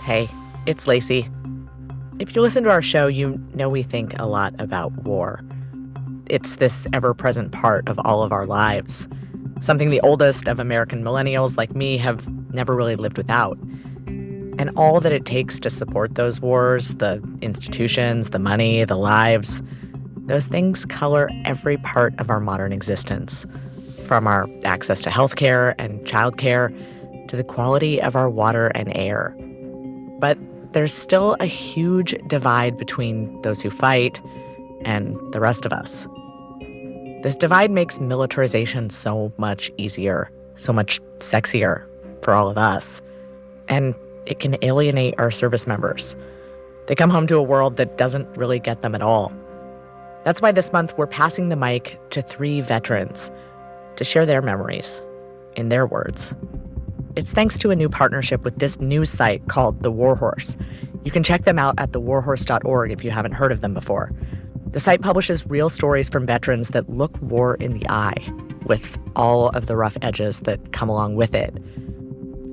Hey, it's Lacey. If you listen to our show, you know we think a lot about war. It's this ever-present part of all of our lives, something the oldest of American millennials like me have never really lived without. And all that it takes to support those wars, the institutions, the money, the lives, those things color every part of our modern existence, from our access to healthcare and childcare to the quality of our water and air. But there's still a huge divide between those who fight and the rest of us. This divide makes militarization so much easier, so much sexier for all of us. And it can alienate our service members. They come home to a world that doesn't really get them at all. That's why this month we're passing the mic to 3 veterans to share their memories in their words. It's thanks to a new partnership with this news site called The Warhorse. You can check them out at thewarhorse.org if you haven't heard of them before. The site publishes real stories from veterans that look war in the eye, with all of the rough edges that come along with it.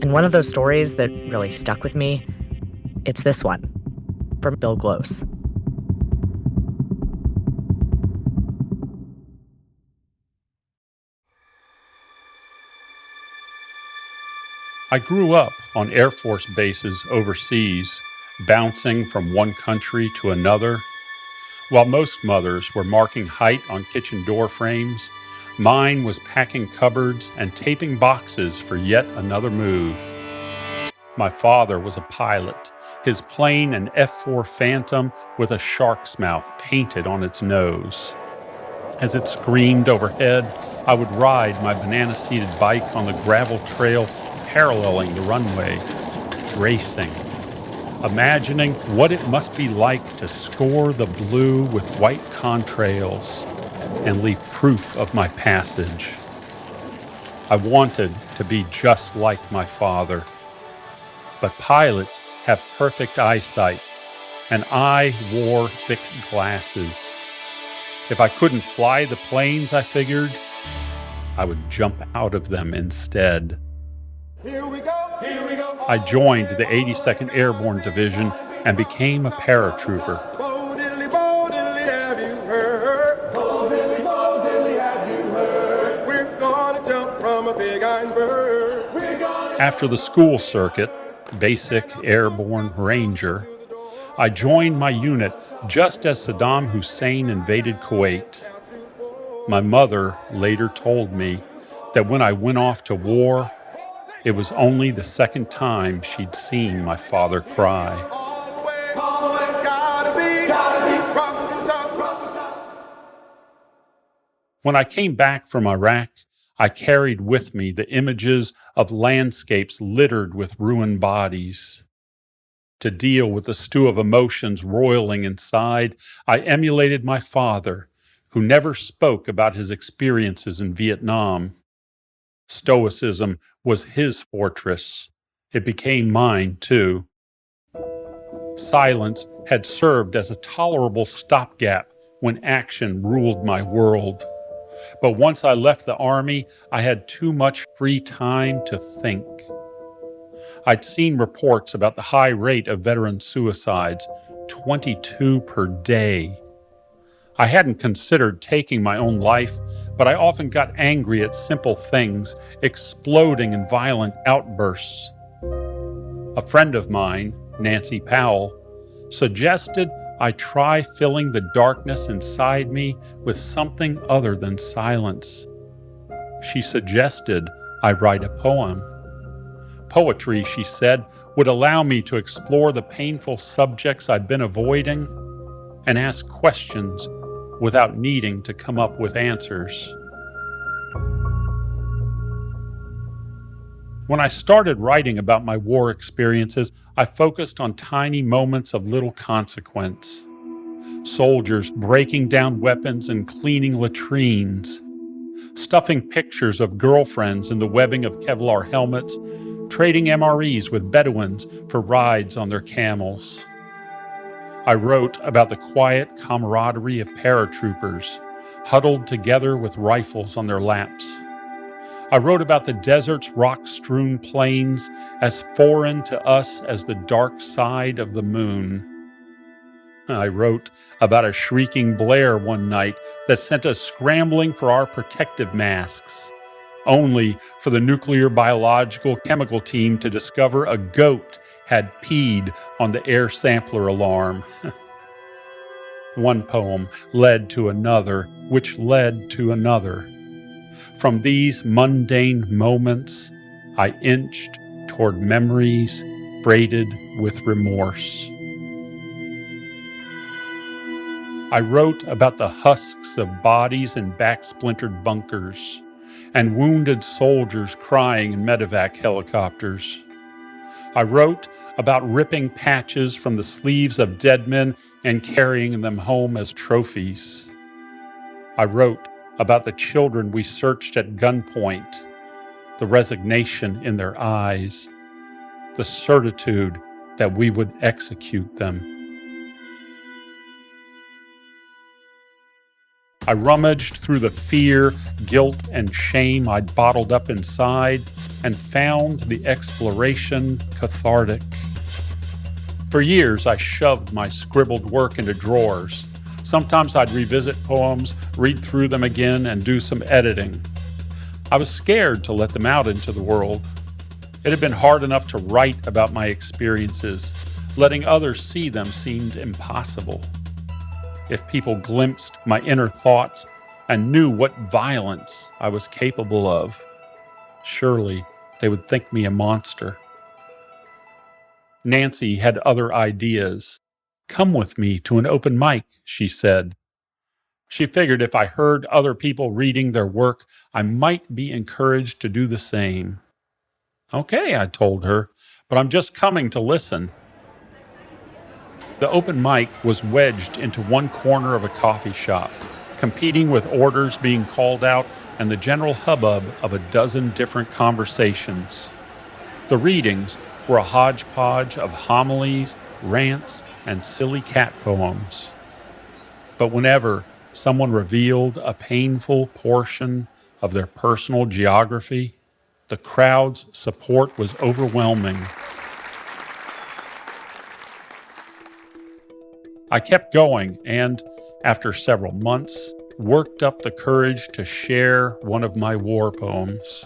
And one of those stories that really stuck with me, it's this one, from Bill Glose. I grew up on Air Force bases overseas, bouncing from one country to another. While most mothers were marking height on kitchen door frames, mine was packing cupboards and taping boxes for yet another move. My father was a pilot, his plane an F-4 Phantom with a shark's mouth painted on its nose. As it screamed overhead, I would ride my banana-seated bike on the gravel trail paralleling the runway, racing, imagining what it must be like to score the blue with white contrails and leave proof of my passage. I wanted to be just like my father. But pilots have perfect eyesight, and I wore thick glasses. If I couldn't fly the planes, I figured, I would jump out of them instead. Here we go, here we go. I joined the 82nd Airborne Division and became a paratrooper. Bo diddly, have you heard? Bo diddly, have you heard? We're gonna jump from a big iron bird. After the school circuit, Basic Airborne Ranger, I joined my unit just as Saddam Hussein invaded Kuwait. My mother later told me that when I went off to war, it was only the second time she'd seen my father cry. All the way, gotta be rough and tough. When I came back from Iraq, I carried with me the images of landscapes littered with ruined bodies. To deal with the stew of emotions roiling inside, I emulated my father, who never spoke about his experiences in Vietnam. Stoicism was his fortress. It became mine, too. Silence had served as a tolerable stopgap when action ruled my world. But once I left the Army, I had too much free time to think. I'd seen reports about the high rate of veteran suicides, 22 per day. I hadn't considered taking my own life, but I often got angry at simple things, exploding in violent outbursts. A friend of mine, Nancy Powell, suggested I try filling the darkness inside me with something other than silence. She suggested I write a poem. Poetry, she said, would allow me to explore the painful subjects I'd been avoiding and ask questions without needing to come up with answers. When I started writing about my war experiences, I focused on tiny moments of little consequence. Soldiers breaking down weapons and cleaning latrines, stuffing pictures of girlfriends in the webbing of Kevlar helmets, trading MREs with Bedouins for rides on their camels. I wrote about the quiet camaraderie of paratroopers, huddled together with rifles on their laps. I wrote about the desert's rock-strewn plains as foreign to us as the dark side of the moon. I wrote about a shrieking blare one night that sent us scrambling for our protective masks, only for the nuclear biological chemical team to discover a goat had peed on the air sampler alarm. One poem led to another, which led to another. From these mundane moments, I inched toward memories freighted with remorse. I wrote about the husks of bodies in back-splintered bunkers and wounded soldiers crying in medevac helicopters. I wrote about ripping patches from the sleeves of dead men and carrying them home as trophies. I wrote about the children we searched at gunpoint, the resignation in their eyes, the certitude that we would execute them. I rummaged through the fear, guilt, and shame I'd bottled up inside and found the exploration cathartic. For years, I shoved my scribbled work into drawers. Sometimes I'd revisit poems, read through them again, and do some editing. I was scared to let them out into the world. It had been hard enough to write about my experiences. Letting others see them seemed impossible. If people glimpsed my inner thoughts and knew what violence I was capable of, surely they would think me a monster. Nancy had other ideas. "Come with me to an open mic," she said. She figured if I heard other people reading their work, I might be encouraged to do the same. "Okay," I told her, "but I'm just coming to listen." The open mic was wedged into one corner of a coffee shop, competing with orders being called out and the general hubbub of a dozen different conversations. The readings were a hodgepodge of homilies, rants, and silly cat poems. But whenever someone revealed a painful portion of their personal geography, the crowd's support was overwhelming. I kept going and, after several months, worked up the courage to share one of my war poems.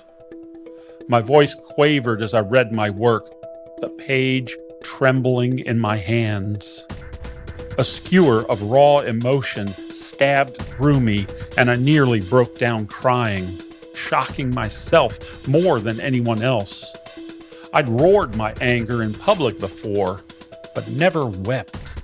My voice quavered as I read my work, the page trembling in my hands. A skewer of raw emotion stabbed through me, and I nearly broke down crying, shocking myself more than anyone else. I'd roared my anger in public before, but never wept.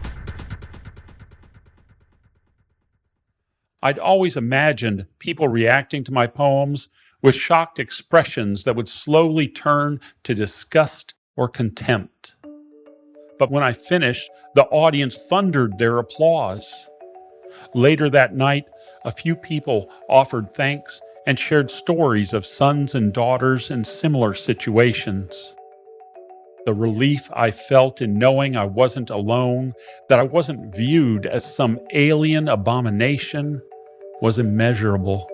I'd always imagined people reacting to my poems with shocked expressions that would slowly turn to disgust or contempt. But when I finished, the audience thundered their applause. Later that night, a few people offered thanks and shared stories of sons and daughters in similar situations. The relief I felt in knowing I wasn't alone, that I wasn't viewed as some alien abomination, was immeasurable.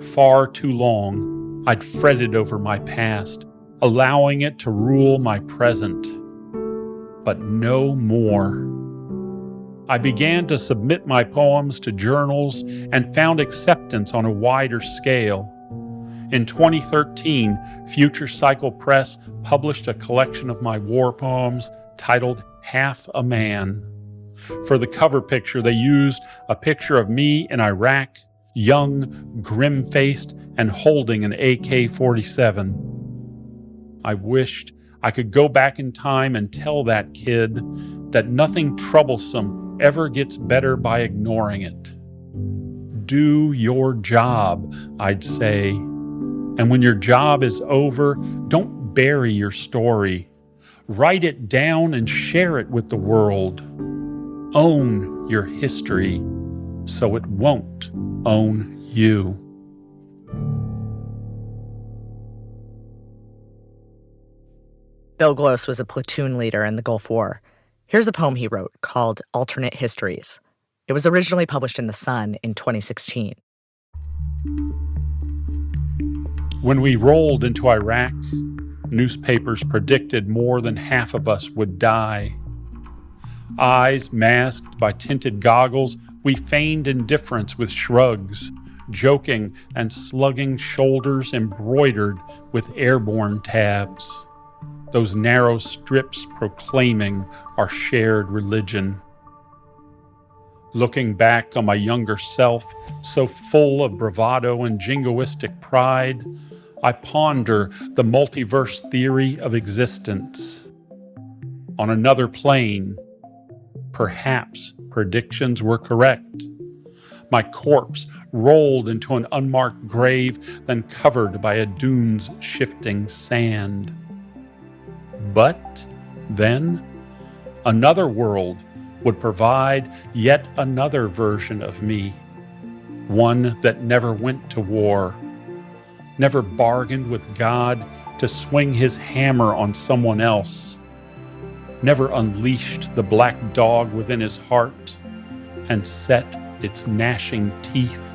Far too long, I'd fretted over my past, allowing it to rule my present. But no more. I began to submit my poems to journals and found acceptance on a wider scale. In 2013, Future Cycle Press published a collection of my war poems titled Half a Man. For the cover picture, they used a picture of me in Iraq, young, grim-faced, and holding an AK-47. I wished I could go back in time and tell that kid that nothing troublesome ever gets better by ignoring it. Do your job, I'd say. And when your job is over, don't bury your story. Write it down and share it with the world. Own your history so it won't own you. Bill Glose was a platoon leader in the Gulf War. Here's a poem he wrote called Alternate Histories. It was originally published in The Sun in 2016. When we rolled into Iraq, newspapers predicted more than half of us would die. Eyes masked by tinted goggles, we feigned indifference with shrugs, joking and slugging shoulders embroidered with airborne tabs. Those narrow strips proclaiming our shared religion. Looking back on my younger self, so full of bravado and jingoistic pride, I ponder the multiverse theory of existence. On another plane, perhaps predictions were correct. My corpse rolled into an unmarked grave, then covered by a dune's shifting sand. But then, another world would provide yet another version of me, one that never went to war, never bargained with God to swing his hammer on someone else, never unleashed the black dog within his heart and set its gnashing teeth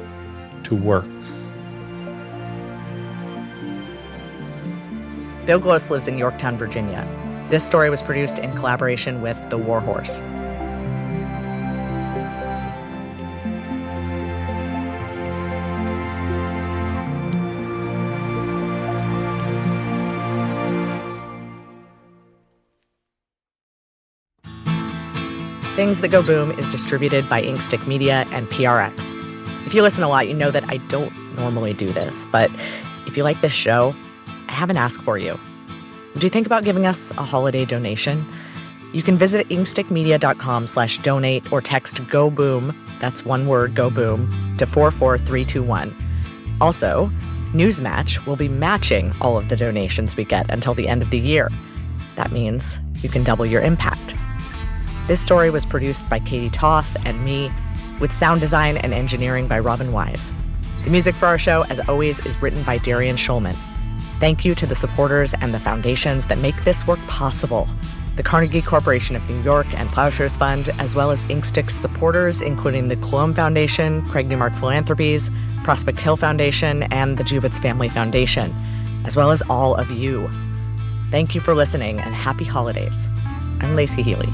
to work. Bill Glose lives in Yorktown, Virginia. This story was produced in collaboration with The War Horse. Things That Go Boom is distributed by Inkstick Media and PRX. If you listen a lot, you know that I don't normally do this, but if you like this show, I have an ask for you. Would you think about giving us a holiday donation? You can visit inkstickmedia.com/donate or text Go Boom, that's one word, Go Boom, to 44321. Also, Newsmatch will be matching all of the donations we get until the end of the year. That means you can double your impact. This story was produced by Katie Toth and me, with sound design and engineering by Robin Wise. The music for our show, as always, is written by Darian Schulman. Thank you to the supporters and the foundations that make this work possible. The Carnegie Corporation of New York and Plowshares Fund, as well as Inkstick's supporters, including the Cologne Foundation, Craig Newmark Philanthropies, Prospect Hill Foundation, and the Jubitz Family Foundation, as well as all of you. Thank you for listening, and happy holidays. I'm Lacey Healy.